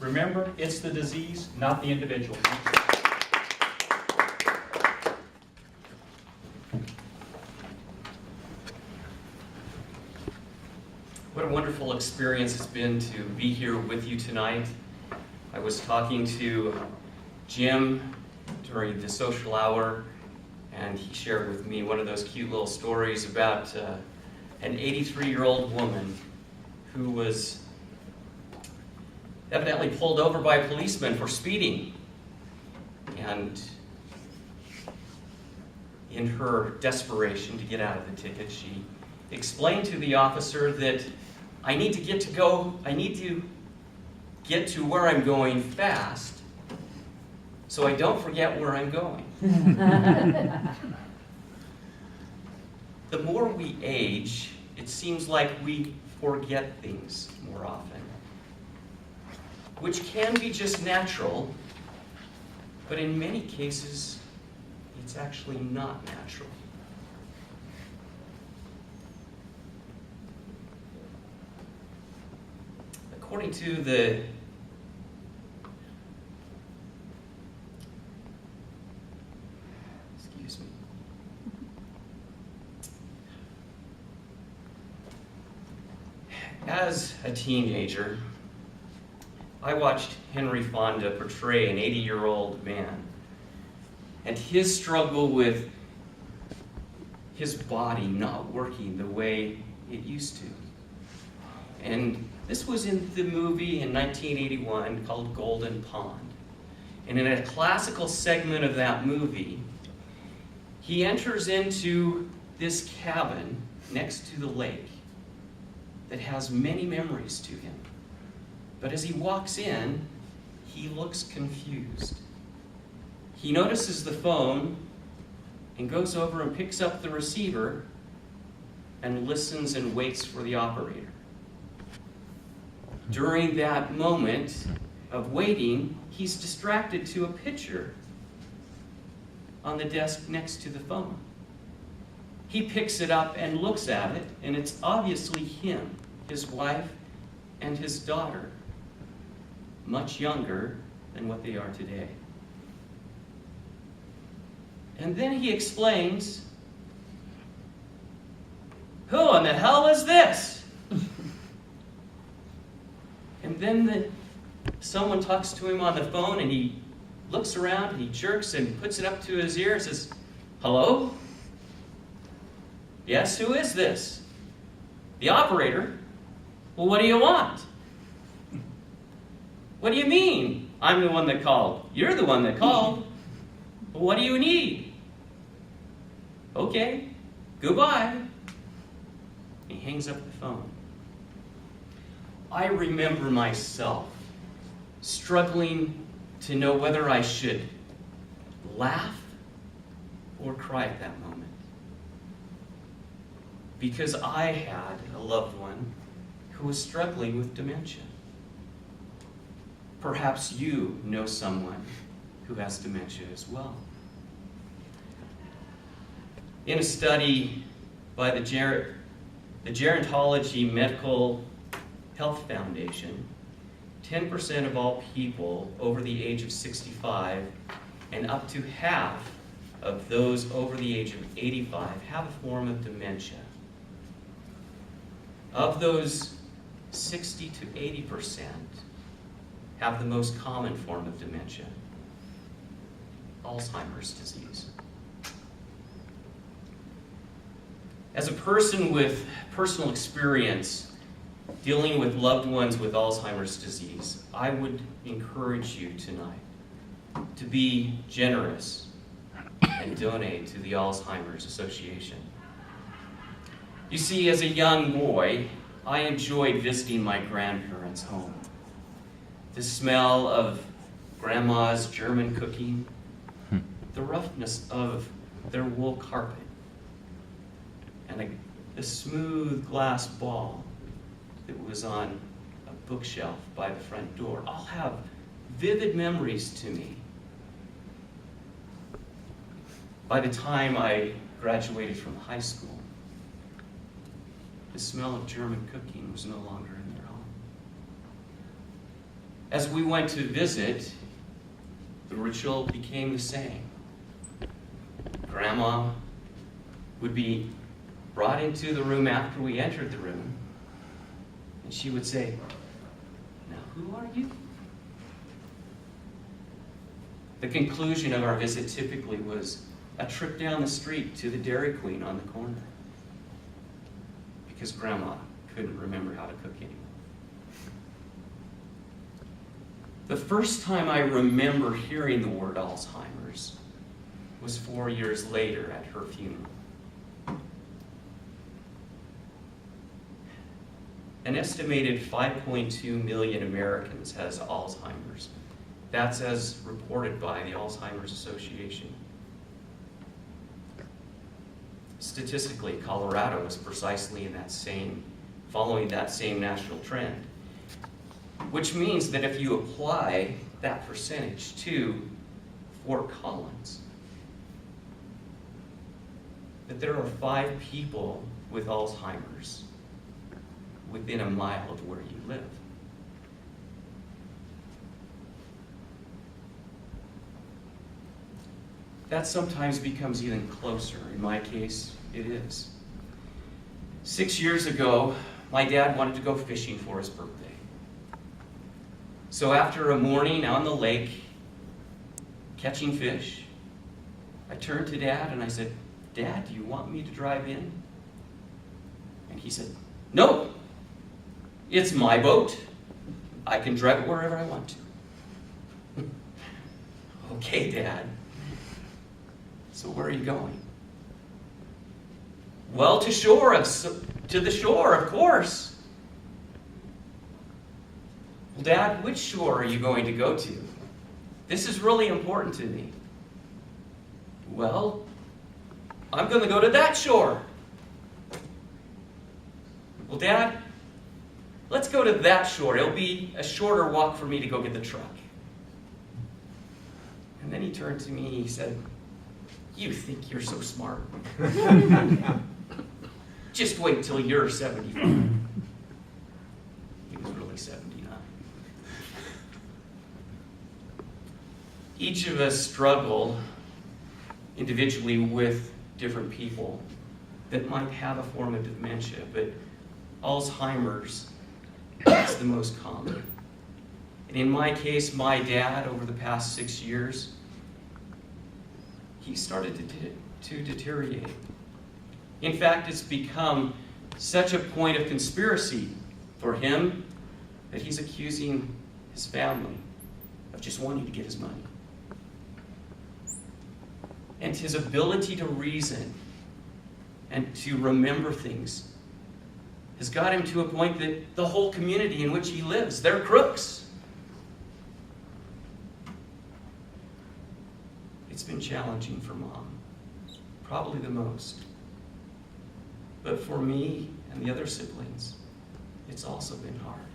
Remember, it's the disease, not the individual. What a wonderful experience it's been to be here with you tonight. I was talking to Jim during the social hour, and he shared with me one of those cute little stories about an 83-year-old woman who was evidently pulled over by a policeman for speeding. And in her desperation to get out of the ticket, she explained to the officer that I need to get to where I'm going fast so I don't forget where I'm going. The more we age, it seems like we forget things more often, which can be just natural, but in many cases, it's actually not natural. According to the As a teenager, I watched Henry Fonda portray an 80-year-old man and his struggle with his body not working the way it used to. And this was in the movie in 1981 called Golden Pond. And in a classical segment of that movie, he enters into this cabin next to the lake that has many memories to him. But as he walks in, he looks confused. He notices the phone and goes over and picks up the receiver and listens and waits for the operator. During that moment of waiting, he's distracted to a picture on the desk next to the phone. He picks it up and looks at it, and it's obviously him, his wife, and his daughter, much younger than what they are today. And then he explains, "Who in the hell is this?" And then someone talks to him on the phone, and he looks around, and he jerks and puts it up to his ear and says, "Hello? Yes, who is this?" "The operator." "Well, what do you want?" "What do you mean? I'm the one that called." "You're the one that called." "Well, what do you need?" "Okay, goodbye." He hangs up the phone. I remember myself struggling to know whether I should laugh or cry at that moment, because I had a loved one who was struggling with dementia. Perhaps you know someone who has dementia as well. In a study by the Gerontology Medical Health Foundation, 10% of all people over the age of 65 and up to half of those over the age of 85 have a form of dementia. Of those, 60 to 80% have the most common form of dementia, Alzheimer's disease. As a person with personal experience dealing with loved ones with Alzheimer's disease, I would encourage you tonight to be generous and donate to the Alzheimer's Association. You see, as a young boy, I enjoyed visiting my grandparents' home. The smell of Grandma's German cooking, the roughness of their wool carpet, and the smooth glass ball that was on a bookshelf by the front door all have vivid memories to me. By the time I graduated from high school, the smell of German cooking was no longer in their home. As we went to visit, the ritual became the same. Grandma would be brought into the room after we entered the room, and she would say, "Now, who are you?" The conclusion of our visit typically was a trip down the street to the Dairy Queen on the corner, because Grandma couldn't remember how to cook anymore. The first time I remember hearing the word Alzheimer's was 4 years later at her funeral. An estimated 5.2 million Americans has Alzheimer's. That's as reported by the Alzheimer's Association. Statistically, Colorado is precisely in following that same national trend, which means that if you apply that percentage to Fort Collins, that there are 5 people with Alzheimer's within a mile of where you live. That sometimes becomes even closer. In my case, it is. 6 years ago, my dad wanted to go fishing for his birthday. So after a morning on the lake, catching fish, I turned to Dad and I said, "Dad, do you want me to drive in?" And he said, "No, it's my boat. I can drive it wherever I want to." "Okay, Dad. So where are you going?" "Well, to the shore, of course." "Well, Dad, which shore are you going to go to? This is really important to me." "Well, I'm going to go to that shore." "Well, Dad, let's go to that shore. It'll be a shorter walk for me to go get the truck." And then he turned to me and he said, "You think you're so smart. Just wait till you're 75. He was really 79. Each of us struggle individually with different people that might have a form of dementia, but Alzheimer's is the most common. And in my case, my dad, over the past 6 years, he started to deteriorate. In fact, it's become such a point of conspiracy for him that he's accusing his family of just wanting to get his money. And his ability to reason and to remember things has got him to a point that the whole community in which he lives, they're crooks. It's been challenging for Mom, probably the most. But for me and the other siblings, it's also been hard.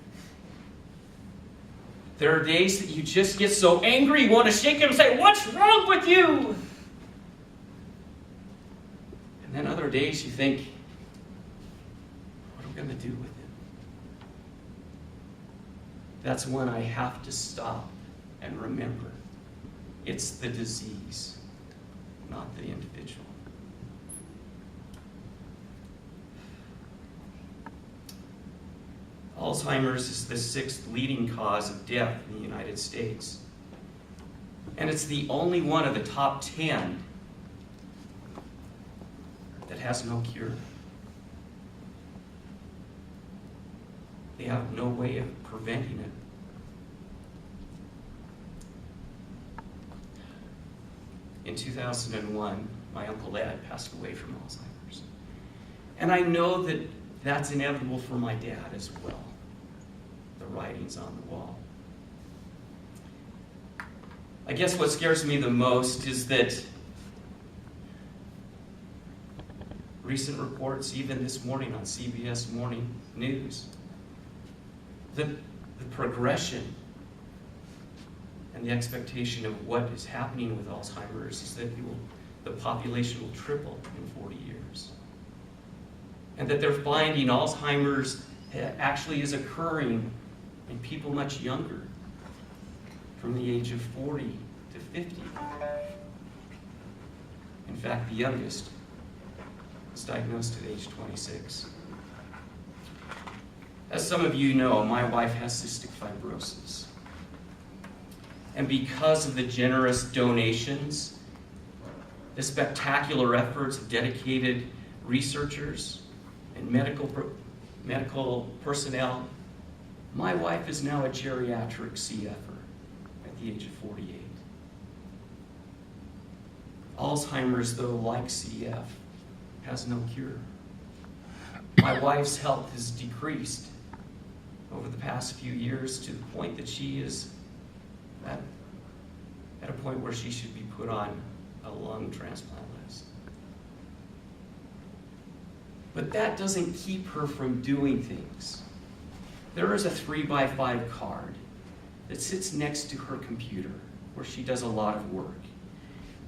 There are days that you just get so angry, you want to shake him and say, "What's wrong with you?" And then other days you think, what are we going to do with him? That's when I have to stop and remember. It's the disease, not the individual. Alzheimer's is the 6th leading cause of death in the United States. And it's the only one of the top 10 that has no cure. They have no way of preventing it. In 2001, my Uncle Ed passed away from Alzheimer's. And I know that that's inevitable for my dad as well. The writing's on the wall. I guess what scares me the most is that recent reports, even this morning on CBS Morning News, the progression and the expectation of what is happening with Alzheimer's is that the population will triple in 40 years. And that they're finding Alzheimer's actually is occurring in people much younger from the age of 40 to 50. In fact, the youngest was diagnosed at age 26. As some of you know, my wife has cystic fibrosis. And because of the generous donations, the spectacular efforts of dedicated researchers and medical personnel, my wife is now a geriatric CFer at the age of 48. Alzheimer's, though, like CF, has no cure. My wife's health has decreased over the past few years to the point that she is at a point where she should be put on a lung transplant list. But that doesn't keep her from doing things. There is a 3x5 card that sits next to her computer where she does a lot of work.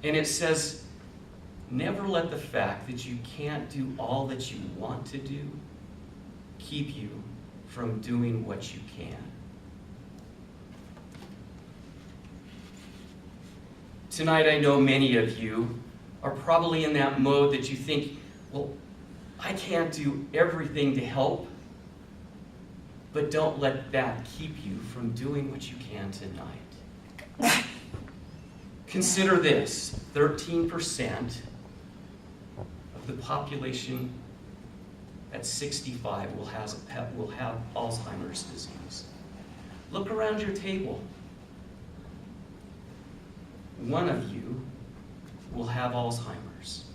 And it says, never let the fact that you can't do all that you want to do keep you from doing what you can. Tonight, I know many of you are probably in that mode that you think, well, I can't do everything to help, but don't let that keep you from doing what you can tonight. Consider this, 13% of the population at 65 will have Alzheimer's disease. Look around your table. One of you will have Alzheimer's.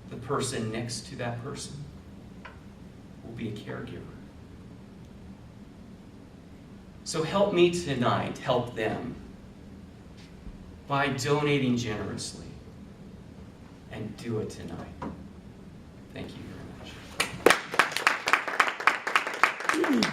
The person next to that person will be a caregiver. So help me tonight, help them, by donating generously, and do it tonight. Thank you very much.